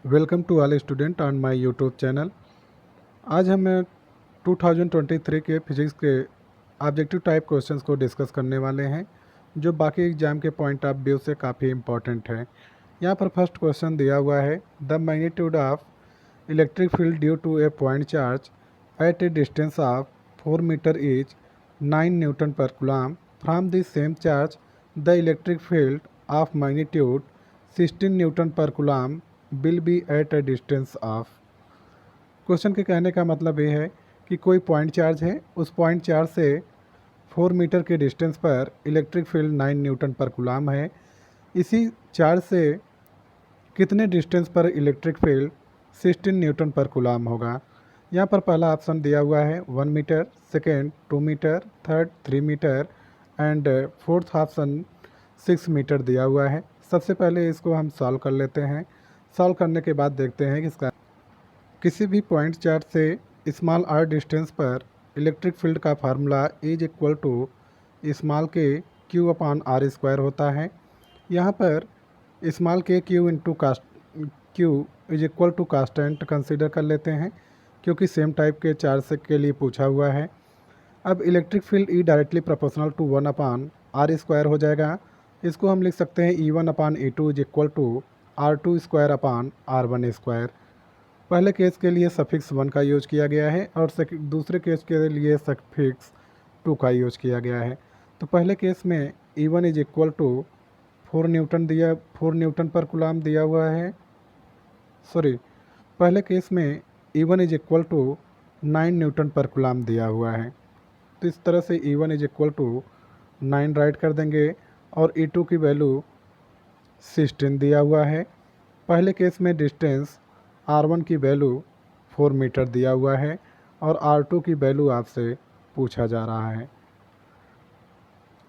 Welcome to all student on my YouTube channel. आज हम 2023 के फिजिक्स के ऑब्जेक्टिव टाइप क्वेश्चंस को डिस्कस करने वाले हैं, जो बाकी एग्जाम के पॉइंट ऑफ व्यू से काफ़ी इम्पॉर्टेंट है। यहाँ पर फर्स्ट क्वेश्चन दिया हुआ है, the magnitude of electric field due to a point charge at a distance of 4 metre is 9 newton per coulomb from the same charge the electric field of magnitude 16 newton per coulomb will be at a distance of. Question के कहने का मतलब ये है कि कोई point charge है, उस पॉइंट चार्ज से 4 मीटर के डिस्टेंस पर electric field 9 newton per coulomb है। इसी चार्ज से कितने डिस्टेंस पर electric field 16 newton per coulomb होगा। यहाँ पर पहला ऑप्शन दिया हुआ है 1 meter, second 2 meter, third 3 meter and fourth option 6 meter दिया हुआ है। सबसे पहले इसको हम सॉल्व कर लेते हैं। सॉल्व करने के बाद देखते हैं कि इसका किसी भी पॉइंट चार्ज से स्मॉल आर डिस्टेंस पर इलेक्ट्रिक फील्ड का formula is equal to small k q upon r square होता है। यहाँ पर स्मॉल के क्यू इंटू कास्ट q is equal to constant consider कर लेते हैं, क्योंकि सेम टाइप के चार्ज से के लिए पूछा हुआ है। अब electric field E directly proportional to 1 upon r square हो जाएगा। इसको हम लिख सकते हैं E one upon E two is equal to r two square upon r one square. पहले केस के लिए सफिक्स 1 का यूज किया गया है और दूसरे केस के लिए सफिक्स 2 का यूज किया गया है। तो पहले केस में E one is equal to 4 newton per coulomb दिया हुआ है। पहले केस में E one is equal to 9 newton per coulomb दिया हुआ है। तो इस तरह से E one is equal to 9 write कर देंगे और ई टू की वैल्यू 16 दिया हुआ है। पहले केस में डिस्टेंस R1 की वैल्यू 4 मीटर दिया हुआ है और R2 की वैल्यू आपसे पूछा जा रहा है।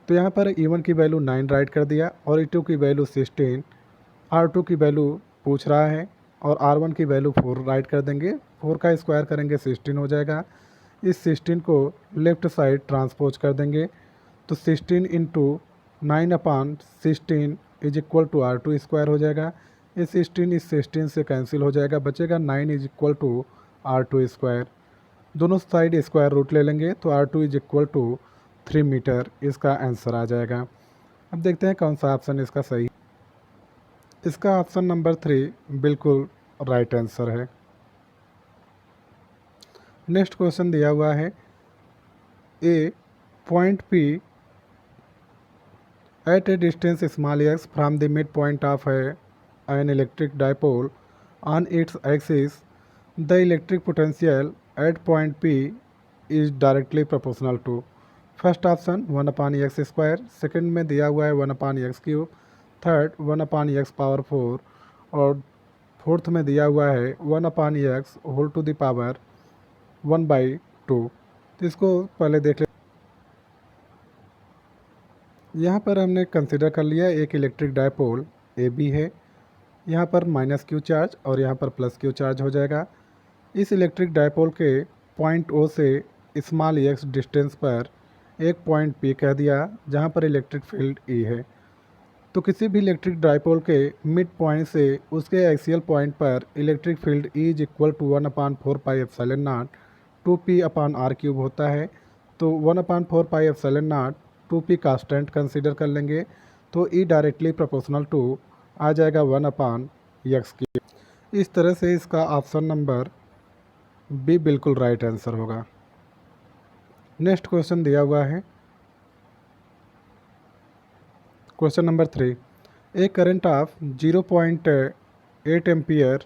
तो यहाँ पर E1 की वैल्यू 9 राइट कर दिया और E2 की वैल्यू 16, R2 की वैल्यू पूछ रहा है और R1 की वैल्यू 4 राइट कर देंगे। 4 का स्क्वायर करेंगे 16 हो जाएगा। इस 16 को लेफ़्ट साइड ट्रांसपोज कर देंगे, तो 16 into 9 upon 16 is equal to R2 square हो जाएगा। ये 16 इस 16 से कैंसिल हो जाएगा, बचेगा 9 is equal to R2 square. दोनों साइड स्क्वायर रूट ले लेंगे तो R2 is equal to 3 meter इसका आंसर आ जाएगा। अब देखते हैं कौन सा ऑप्शन इसका सही। इसका ऑप्शन नंबर 3 बिल्कुल राइट आंसर है। नेक्स्ट क्वेश्चन दिया हुआ है, ए point P at a distance small x from the midpoint of an electric dipole on its axis, the electric potential at point P is directly proportional to। First option 1 upon x square, second में दिया हुआ है 1 upon x cube, third 1 upon x power 4 और fourth में दिया हुआ है 1 upon x whole to the power 1/2। तो इसको पहले देख ले। यहाँ पर हमने कंसिडर कर लिया एक इलेक्ट्रिक डायपोल ए बी है। यहाँ पर माइनस क्यू चार्ज और यहाँ पर प्लस क्यू चार्ज हो जाएगा। इस इलेक्ट्रिक डायपोल के पॉइंट ओ से स्मॉल एक्स डिस्टेंस पर एक पॉइंट पी कह दिया, जहाँ पर इलेक्ट्रिक फील्ड ई है। तो किसी भी इलेक्ट्रिक डायपोल के मिड पॉइंट से उसके एक्सियल पॉइंट पर electric field E is equal to 1/4πε0 2p upon R cube होता है। तो 1/4πε0 2p कांस्टेंट कंसीडर कर लेंगे, तो ई डायरेक्टली प्रोपोर्शनल टू आ जाएगा 1/x क्यूब। इस तरह से इसका ऑप्शन नंबर बी बिल्कुल राइट आंसर होगा। नेक्स्ट क्वेश्चन दिया हुआ है, question number 3, A current of 0.8 ampere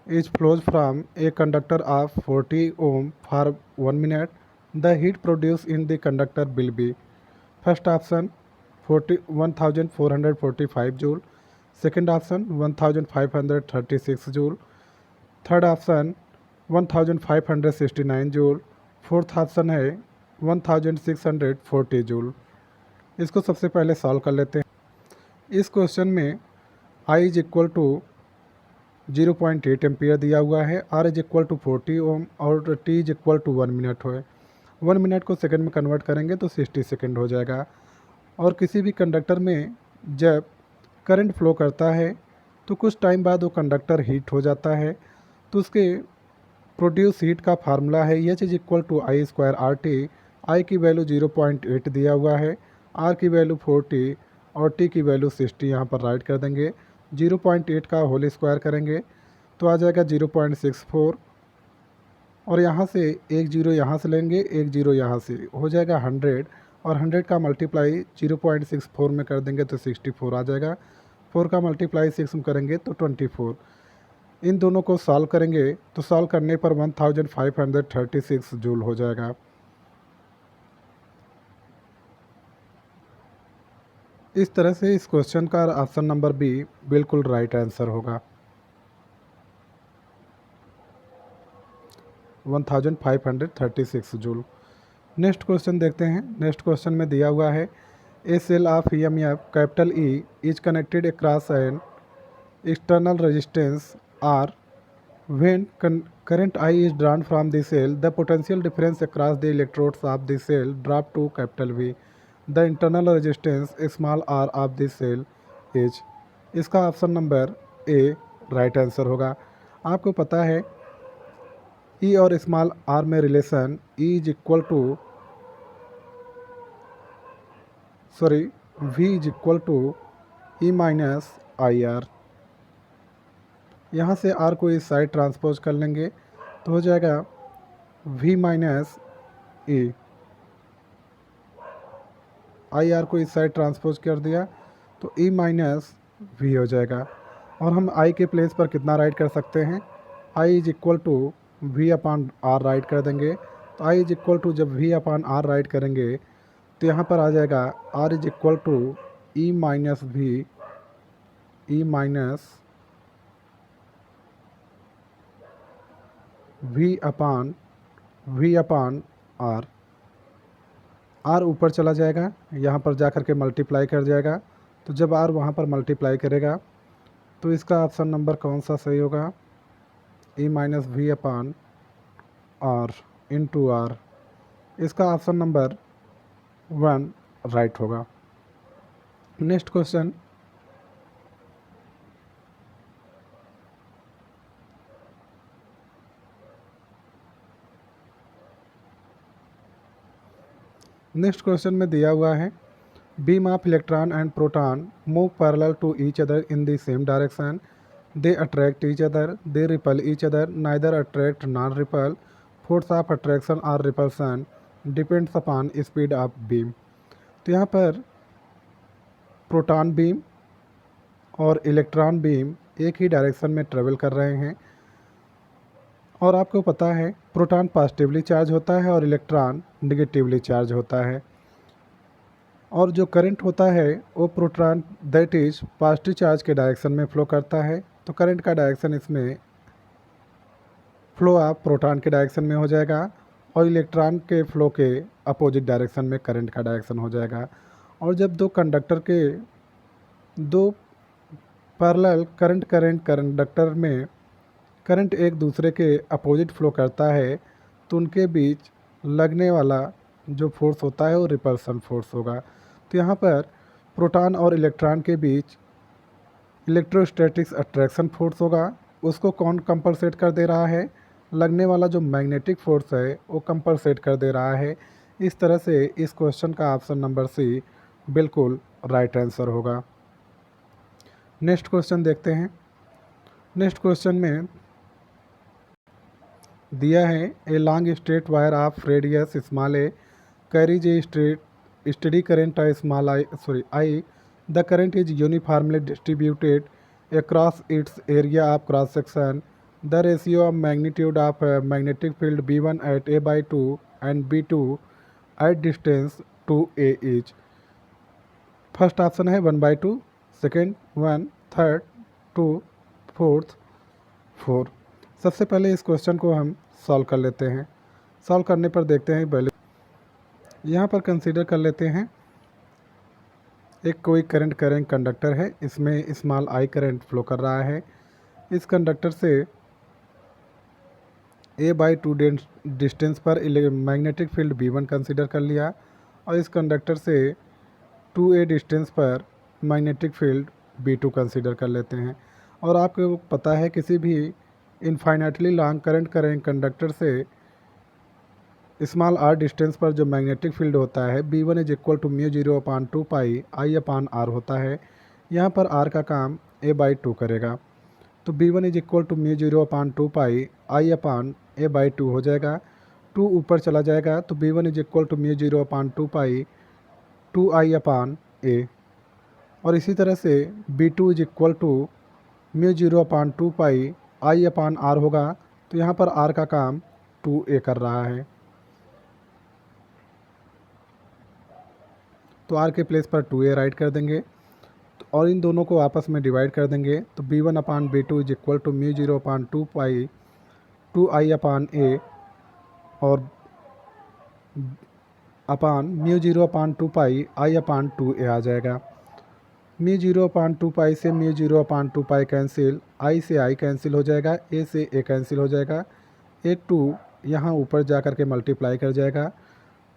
is flows from a conductor of 40 ohm for 1 minute. The heat produced in the conductor will be, first option 1445 joule, second option 1536 joule, third option 1569 joule, fourth option है 1640 joule. इसको सबसे पहले solve कर लेते हैं। इस question में I is equal to 0.8 ampere दिया हुआ है, R is equal to 40 ohm और T is equal to 1 minute है। 1 मिनट को सेकंड में कन्वर्ट करेंगे तो 60 सेकंड हो जाएगा। और किसी भी कंडक्टर में जब करंट फ्लो करता है तो कुछ टाइम बाद वो कंडक्टर हीट हो जाता है। तो उसके प्रोड्यूस हीट का फार्मूला है H is equal to I square R T. I की वैल्यू 0.8 दिया हुआ है, आर की वैल्यू 40 और टी की वैल्यू 60 यहाँ पर राइट कर देंगे। 0.8 का होल स्क्वायर करेंगे तो आ जाएगा 0.64, और यहाँ से एक जीरो यहाँ से लेंगे, एक जीरो यहाँ से, हो जाएगा 100, और 100 का मल्टीप्लाई 0.64 में कर देंगे तो 64 आ जाएगा। 4 का मल्टीप्लाई 6 में करेंगे तो 24। इन दोनों को सॉल्व करेंगे तो सॉल्व करने पर 1536 जूल हो जाएगा। इस तरह से इस क्वेश्चन का ऑप्शन नंबर बी बिल्कुल राइट आंसर होगा। 1536 जूल। नेक्स्ट क्वेश्चन देखते हैं। नेक्स्ट क्वेश्चन में दिया हुआ है a cell of EMF capital E is connected across an external resistance R when current I is drawn from the cell, the potential difference across the electrodes of the cell drop to capital V. The internal resistance small r of the cell is। इसका option number A right answer होगा। आपको पता है E और small r में relation E is equal to V is equal to E minus I R. यहाँ से r को इस साइड ट्रांसपोज कर लेंगे तो हो जाएगा v minus A. I R को इस साइड ट्रांसपोज कर दिया तो e माइनस वी हो जाएगा। और हम i के प्लेस पर कितना राइट कर सकते हैं, i is equal to V upon r write कर देंगे। तो i इज इक्वल टू जब v अपान आर राइट करेंगे तो यहाँ पर आ जाएगा r is equal to E minus V, E minus V upon r. R ऊपर चला जाएगा, यहाँ पर जा कर के मल्टीप्लाई कर जाएगा। तो जब आर वहाँ पर मल्टीप्लाई करेगा तो इसका ऑप्शन नंबर कौन सा सही होगा, E minus V upon R into R. इसका ऑप्शन नंबर 1 राइट होगा। Next question. नेक्स्ट क्वेश्चन में दिया हुआ है beam of electron and proton move parallel to each other in the same direction, they attract each other, they repel each other, neither attract nor repel, force of attraction और repulsion depends upon speed of beam. तो यहाँ पर proton beam और electron beam एक ही direction में travel कर रहे हैं, और आपको पता है प्रोटॉन पॉजिटिवली चार्ज होता है और इलेक्ट्रॉन निगेटिवली चार्ज होता है। और जो करंट होता है वो proton that is positive charge के डायरेक्शन में फ्लो करता है। तो करंट का डायरेक्शन इसमें फ्लो ऑफ प्रोटॉन के डायरेक्शन में हो जाएगा, और इलेक्ट्रॉन के फ्लो के अपोजिट डायरेक्शन में करंट का डायरेक्शन हो जाएगा। और जब दो कंडक्टर के दो पैरेलल कंडक्टर में करंट एक दूसरे के अपोजिट फ्लो करता है तो उनके बीच लगने वाला जो फोर्स होता है वो रिपल्सन फोर्स होगा। तो यहाँ पर प्रोटॉन और इलेक्ट्रॉन के बीच इलेक्ट्रोस्टैटिक्स अट्रैक्शन फोर्स होगा, उसको कौन कंपनसेट कर दे रहा है, लगने वाला जो मैग्नेटिक फोर्स है वो कंपनसेट कर दे रहा है। इस तरह से इस क्वेश्चन का ऑप्शन नंबर सी बिल्कुल राइट आंसर होगा। नेक्स्ट क्वेश्चन देखते हैं। नेक्स्ट क्वेश्चन में दिया है a long straight wire of radius small A carries A steady current small I, the current is uniformly distributed across its area of cross section. The ratio of magnitude of magnetic field B1 at A by 2 and B2 at distance 2A each. First option है 1/2, second 1, third 2, fourth 4। सबसे पहले इस question को हम solve कर लेते हैं। Solve करने पर देखते हैं वैल्यू। यहाँ पर कंसीडर कर लेते हैं एक कोई करंट कंडक्टर है, इसमें स्मॉल आई करंट फ्लो कर रहा है। इस कंडक्टर से A/2 डिस्टेंस पर मैग्नेटिक फील्ड B1 कंसीडर कर लिया, और इस कंडक्टर से 2A डिस्टेंस पर मैग्नेटिक फील्ड B2 कंसीडर कर लेते हैं। और आपको पता है किसी भी infinitely long current current conductor से स्मॉल आर डिस्टेंस पर जो मैग्नेटिक फील्ड होता है B1 is equal to mu 0/2 pi I/R होता है। यहाँ पर R का काम A/2 करेगा, तो B1 is equal to mu 0/2 pi I/A/2 हो जाएगा। 2 ऊपर चला जाएगा तो B1 is equal to mu 0/2 pi 2I/A। और इसी तरह से B2 is equal to mu 0/2 pi I/R होगा, तो यहाँ पर R का काम 2A कर रहा है, तो R के प्लेस पर 2A राइट कर देंगे और इन दोनों को आपस में डिवाइड कर देंगे, तो B1/B2 is equal to mu 0/2 pi 2I/A और अपान म्यू 0/2 पाई I/2A आ जाएगा। म्यू 0/2 पाई से म्यू 0/2 पाई कैंसिल, I से I कैंसिल हो जाएगा, A से A कैंसिल हो जाएगा, एक 2 यहाँ ऊपर जा कर के मल्टीप्लाई कर जाएगा,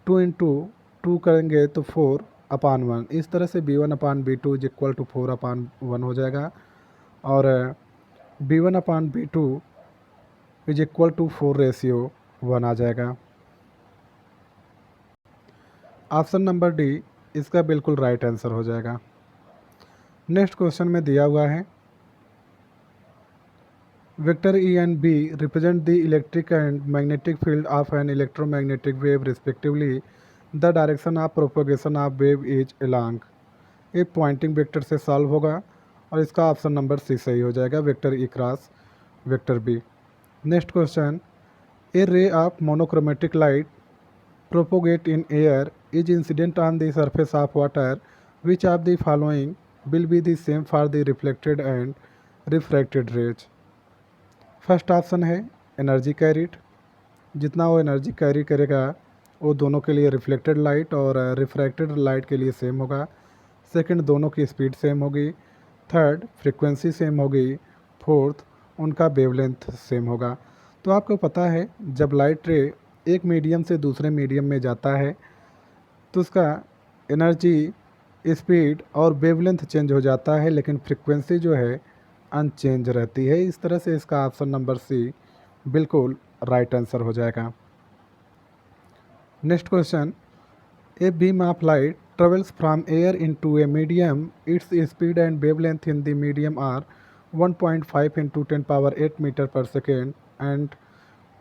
2 इंटू 2 करेंगे तो 4/1। इस तरह से B1/B2 इज इक्वल टू 4/1 हो जाएगा और B1/B2 इज इक्वल टू 4:1 आ जाएगा। ऑप्शन नंबर डी इसका बिल्कुल राइट आंसर हो जाएगा। नेक्स्ट क्वेश्चन में दिया हुआ है vector E and B represent the electric and magnetic field of an electromagnetic wave respectively, the direction of propagation of wave is along. ये पॉइंटिंग वेक्टर से सॉल्व होगा और इसका ऑप्शन नंबर सी सही हो जाएगा, vector E cross vector B। Next question, A ray of monochromatic light propagate in air is incident on the surface of water, which of the following will be the same for the reflected and refracted rays? First option है energy carried, जितना वो energy carry करेगा वो दोनों के लिए reflected light और refracted light के लिए सेम होगा। सेकंड, दोनों की स्पीड सेम होगी। थर्ड, फ्रीक्वेंसी सेम होगी। फोर्थ, उनका वेवलेंथ सेम होगा। तो आपको पता है जब लाइट रे एक मीडियम से दूसरे मीडियम में जाता है तो उसका एनर्जी, स्पीड और वेवलेंथ चेंज हो जाता है, लेकिन फ्रीक्वेंसी जो है अनचेंज रहती है। इस तरह से इसका ऑप्शन नंबर सी बिल्कुल राइट आंसर हो जाएगा। Next question, a beam of light travels from air into a medium, its speed and wavelength in the medium are 1.5 × 10⁸ metre per second and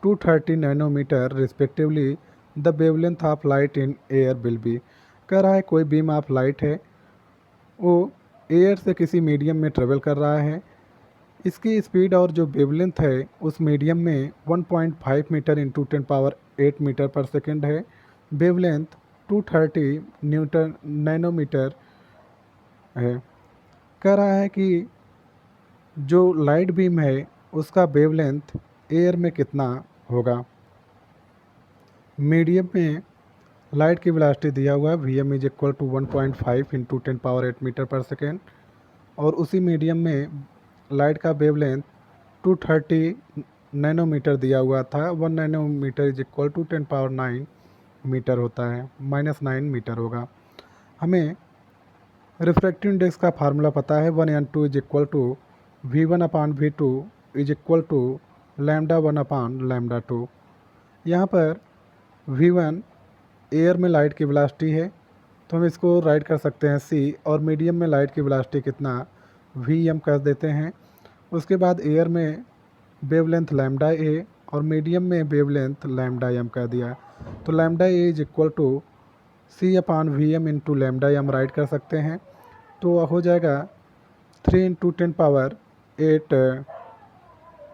230 nanometre respectively, the wavelength of light in air will be. कह रहा है कोई beam of light है, वो air से किसी medium में travel कर रहा है, इसकी स्पीड और जो वेवलेंथ है उस मीडियम में 1.5 metre into 10⁸ metre per second है, वेवलेंथ 230 नैनोमीटर है। कह रहा है कि जो लाइट बीम है उसका वेवलेंथ एयर में कितना होगा। मीडियम में लाइट की वेलोसिटी दिया हुआ है Vm is equal to 1.5 into 10⁸ metre per second और उसी मीडियम में लाइट का वेवलेंथ 230 नैनोमीटर दिया हुआ था। 1 nanometer is equal to 10⁹ meter होता है, -9 मीटर होगा। हमें रिफ्रैक्टिव इंडेक्स का फार्मूला पता है, 1n2 is equal to V1/V2 is equal to λ1/λ2। यहाँ पर V1 एयर में लाइट की वेलोसिटी है, तो हम इसको राइट कर सकते हैं C, और मीडियम में लाइट की वेलोसिटी कितना Vm कर देते हैं। उसके बाद एयर में वेवलेंथ λA और मीडियम में वेवलेंथ λm कर दिया, तो λA is equal to C/Vm into λm write कर सकते हैं। तो हो जाएगा 3 × 10⁸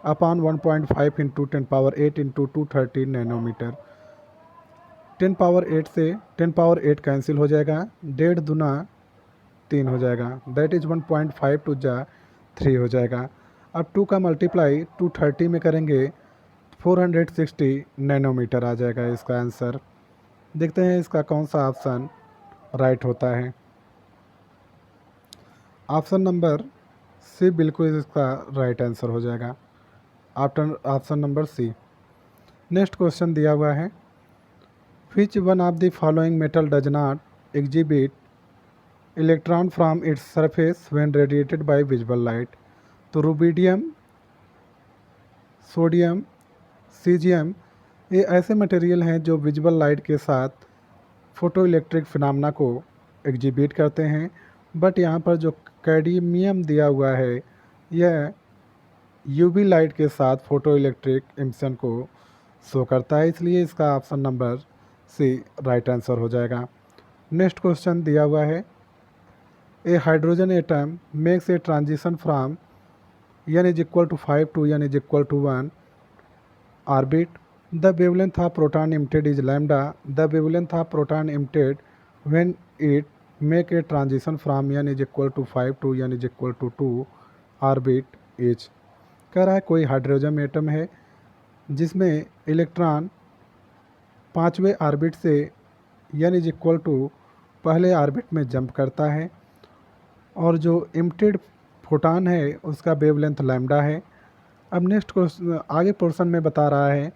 अपान 1.5 इंटू 10⁸ इंटू 230 नैनोमीटर। 10⁸ से 10⁸ कैंसिल हो जाएगा, 1.5 दूना 3 हो जाएगा, दैट इज़ 1.5 टू जा 3 हो जाएगा। अब 2 का मल्टीप्लाई 230 में करेंगे 460 नैनोमीटर आ जाएगा इसका आंसर। देखते हैं इसका कौन सा ऑप्शन राइट होता है। ऑप्शन नंबर सी बिल्कुल इसका राइट आंसर हो जाएगा, option number C. Next question दिया हुआ है, which one of the following metal does not exhibit electron from its surface when radiated by visible light. तो रुबिडियम, सोडियम, सीजियम, ये ऐसे मटेरियल हैं जो विजिबल लाइट के साथ फोटो इलेक्ट्रिक फिनोमेना को एग्जिबिट करते हैं। बट यहाँ पर जो कैडमियम दिया हुआ है यह यूवी लाइट के साथ फोटो इलेक्ट्रिक एमिशन को शो करता है, इसलिए इसका option number C right answer हो जाएगा। नेक्स्ट क्वेश्चन दिया हुआ है, a hydrogen atom makes a transition from n is equal to 5 to n is equal to 1 orbit. The wavelength of proton emitted is lambda. The wavelength of proton emitted when it make a transition from n is equal to 5 to n is equal to 2 orbit is. कह रहा है कोई hydrogen atom है जिसमें electron 5वें orbit से n is equal to पहले orbit में जंप करता है और जो इमिटेड फोटॉन है उसका वेवलेंथ लैम्डा है। अब नेक्स्ट क्वेश्चन आगे पोर्शन में बता रहा है,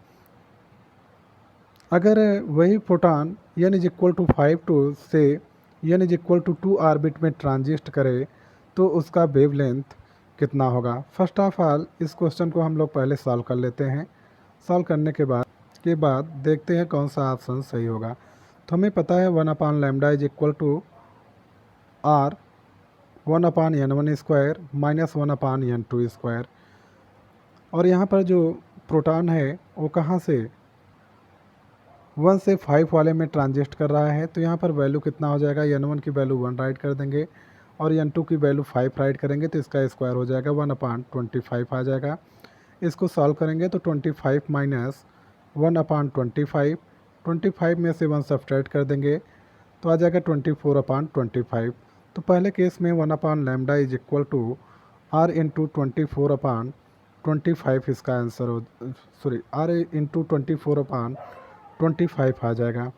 अगर वही photon n is equal to 5 to से n is equal to 2 orbit में ट्रांजिस्ट करे तो उसका वेवलेंथ कितना होगा। फर्स्ट ऑफ ऑल इस क्वेश्चन को हम लोग पहले सॉल्व कर लेते हैं। सॉल्व करने के बाद देखते हैं कौन सा ऑप्शन सही होगा। तो हमें पता है 1 lambda is equal to R 1/n1 square minus 1/n2 square. और यहाँ पर जो प्रोटॉन है वो कहाँ से 1 से 5 वाले में ट्रांजिस्ट कर रहा है, तो यहाँ पर वैल्यू कितना हो जाएगा, n1 की वैल्यू 1 राइट कर देंगे और n2 की वैल्यू 5 राइट करेंगे तो इसका स्क्वायर हो जाएगा 1/25 आ जाएगा। इसको सॉल्व करेंगे तो 25 माइनस 1/25, 25 में से 1 सब्ट्रैक्ट कर देंगे तो आ जाएगा 24/25। तो पहले केस में 1/लैम्डा is equal to r into 24/25 इसका आंसर हो, सॉरी r इंटू 24/25 आ जाएगा।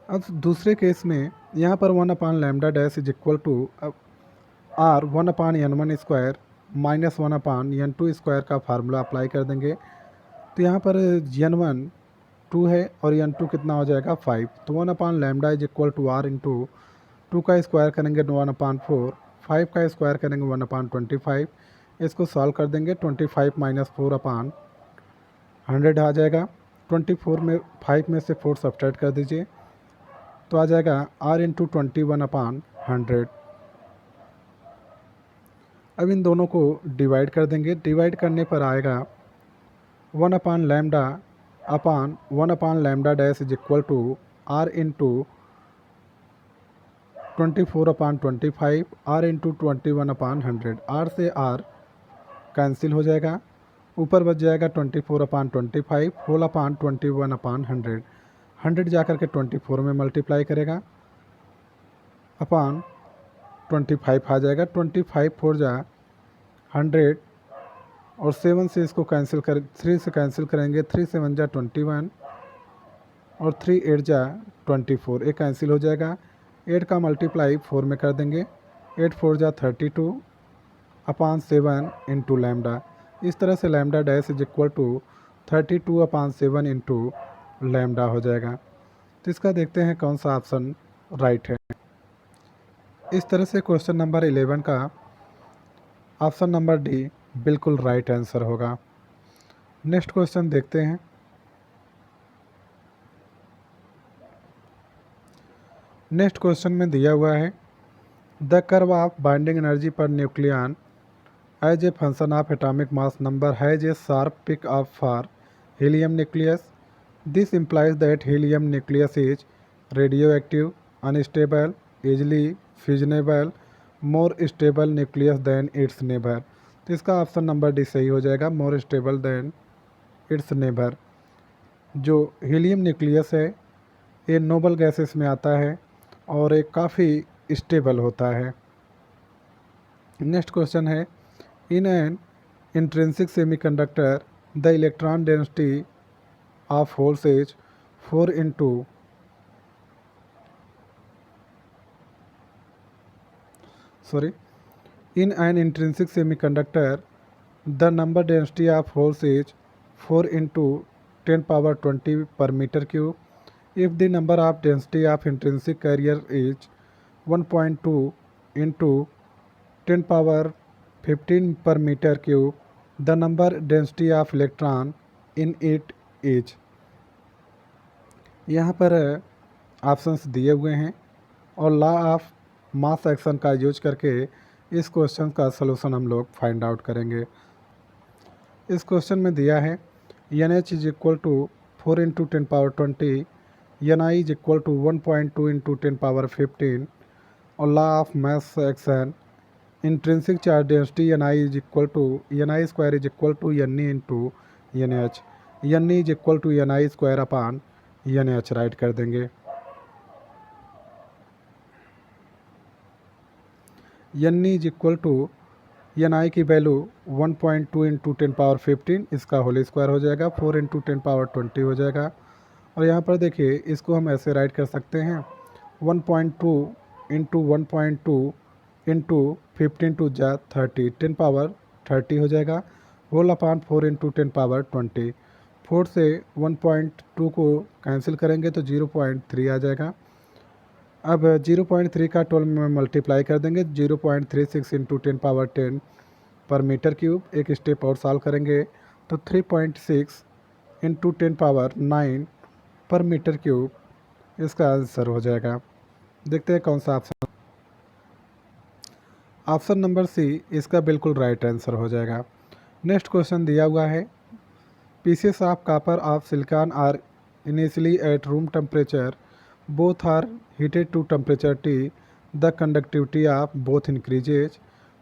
अब दूसरे केस में यहाँ पर 1/लैम्डा dash is equal to r 1/n1 square minus 1/n2 square का फार्मूला अप्लाई कर देंगे तो यहाँ पर n1 2 है और n2 कितना हो जाएगा 5। तो 1/लैम्डा is equal to r into 2 का स्क्वायर करेंगे 1/4, 5 का स्क्वायर करेंगे 1/25। इसको सॉल्व कर देंगे 25 माइनस 4/100 आ जाएगा। 24 में 5 में से 4 सब्ट्रैक्ट कर दीजिए तो आ जाएगा r इंटू 21/100। अब इन दोनों को डिवाइड कर देंगे, डिवाइड करने पर आएगा 1/लैम्डा अपान 1/लैम्डा dash is equal to r into 24/25 r into 21/100। r से r कैंसिल हो जाएगा, ऊपर बच जाएगा 24/25 होल अपान 21/100। 100 जाकर के 24 में मल्टीप्लाई करेगा अपान 25 आ जाएगा। 25 4 जा 100 और 7 से इसको कैंसिल कर 3 से कैंसिल करेंगे, 3 7 जा 21 और 3 8 जा 24, एक कैंसिल हो जाएगा। 8 का मल्टीप्लाई 4 में कर देंगे, 8 4 जा 32 अपान 7 इंटू लैम्डा। इस तरह से lambda dash is equal to 32/7 into lambda हो जाएगा। तो इसका देखते हैं कौन सा ऑप्शन राइट है। इस तरह से क्वेश्चन नंबर 11 का ऑप्शन नंबर डी बिल्कुल राइट आंसर होगा। नेक्स्ट क्वेश्चन देखते हैं। नेक्स्ट क्वेश्चन में दिया हुआ है, the curve of binding energy per nucleon as a function of atomic mass number has a sharp peak up for helium nucleus. This implies that helium nucleus is radioactive, unstable, easily fusionable, more stable nucleus than its neighbour. तो इसका option number D सही हो जाएगा, more stable then its neighbour. जो helium nucleus है ये noble gases में आता है और ये काफ़ी स्टेबल होता है। नेक्स्ट क्वेश्चन है, in an intrinsic semiconductor the electron density of holes is 4 into in an intrinsic semiconductor the number density of holes is 4 into 10 power 20 per meter cube. If the number of density of intrinsic carrier is 1.2 into 10 power 15 per meter cube the number density of electron in it is. यहाँ पर options दिए हुए हैं और law of mass action का use करके इस question का सलूशन हम लोग फाइंड आउट करेंगे। इस क्वेश्चन में दिया है N H is equal to 4 into 10 power 20, N I is equal to 1.2 into 10 power 15 और law of mass action intrinsic charge density N I is equal to N I square is equal to N E into N H, N E is equal to N I square upon N H right कर देंगे। N E is equal to N I की value 1.2 into 10 power 15 इसका whole square हो जाएगा, 4 into 10 power 20 हो जाएगा। और यहाँ पर देखिए इसको हम ऐसे राइट कर सकते हैं 1.2 इंटू 1.2 इंटू 15 टू जा 30, 10 पावर 30 हो जाएगा, होल अपान 4 इंटू 10 पावर 20। 4 से 1.2 को कैंसिल करेंगे तो 0.3 आ जाएगा। अब 0.3 का 12 में मल्टीप्लाई कर देंगे, 0.36 इंटू 10 पावर 10 पर मीटर क्यूब। एक स्टेप और सॉल्व करेंगे तो 3.6 इंटू 10 पावर 9 पर मीटर क्यूब इसका आंसर हो जाएगा। देखते हैं कौन सा ऑप्शन। ऑप्शन नंबर सी इसका बिल्कुल राइट आंसर हो जाएगा। नेक्स्ट क्वेश्चन दिया हुआ है pieces of copper of silicon are initially at room temperature, both are heated to temperature T, the conductivity of both increases,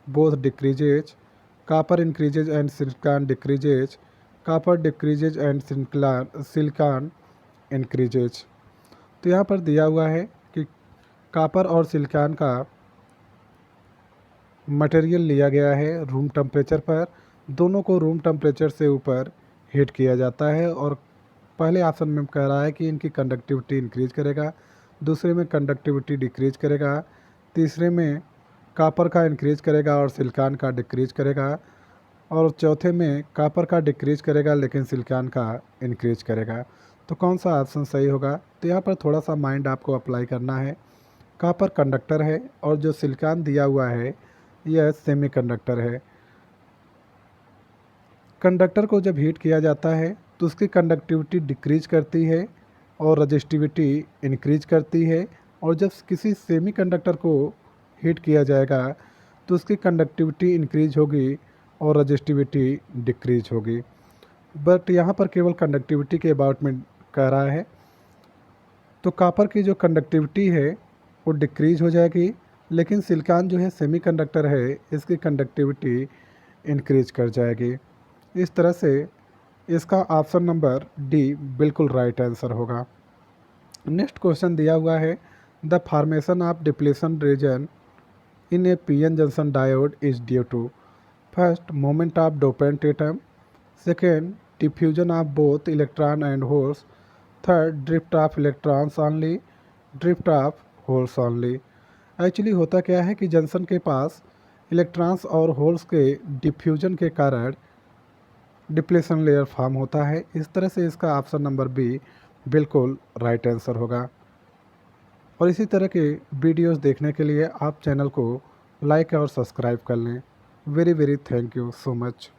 both decreases, copper increases and silicon decreases, copper decreases and silicon increases। तो यहाँ पर दिया हुआ है कि copper और silicon का material लिया गया है रूम टेम्परेचर पर, दोनों को रूम टेम्परेचर से ऊपर हीट किया जाता है और पहले ऑप्शन में कह रहा है कि इनकी कंडक्टिविटी इंक्रीज करेगा, दूसरे में कंडक्टिविटी डिक्रीज करेगा, तीसरे में कॉपर का इंक्रीज करेगा और सिलिकॉन का डिक्रीज करेगा और चौथे में कॉपर का डिक्रीज करेगा लेकिन सिलिकॉन का इंक्रीज करेगा। तो कौन सा ऑप्शन सही होगा? तो यहाँ पर थोड़ा सा माइंड आपको अप्लाई करना है। कॉपर कंडक्टर है और जो सिलिकॉन दिया हुआ है यह सेमीकंडक्टर है। कंडक्टर को जब हीट किया जाता है तो उसकी कंडक्टिविटी डिक्रीज करती है और रजिस्टिविटी इंक्रीज करती है, और जब किसी सेमीकंडक्टर को हीट किया जाएगा तो उसकी कंडक्टिविटी इंक्रीज होगी और रजिस्टिविटी डिक्रीज होगी। बट यहाँ पर केवल कंडक्टिविटी के अबाउट में कह रहा है, तो कॉपर की जो कंडक्टिविटी है वो डिक्रीज हो जाएगी, लेकिन सिलिकॉन जो है सेमीकंडक्टर है इसकी कंडक्टिविटी इंक्रीज कर जाएगी। इस तरह से इसका ऑप्शन नंबर डी बिल्कुल राइट आंसर होगा। नेक्स्ट क्वेश्चन दिया हुआ है the formation of depletion region in a PN junction diode is due to first moment of dopant atom, second diffusion of both electron and holes, third drift of electrons only, drift of holes only. Actually होता क्या है कि junction के पास electrons और holes के diffusion के कारण डिप्लेशन लेयर फॉर्म होता है। इस तरह से इसका ऑप्शन नंबर बी बिल्कुल राइट आंसर होगा। और इसी तरह के वीडियोस देखने के लिए आप चैनल को लाइक और सब्सक्राइब कर लें। Very very thank you so much.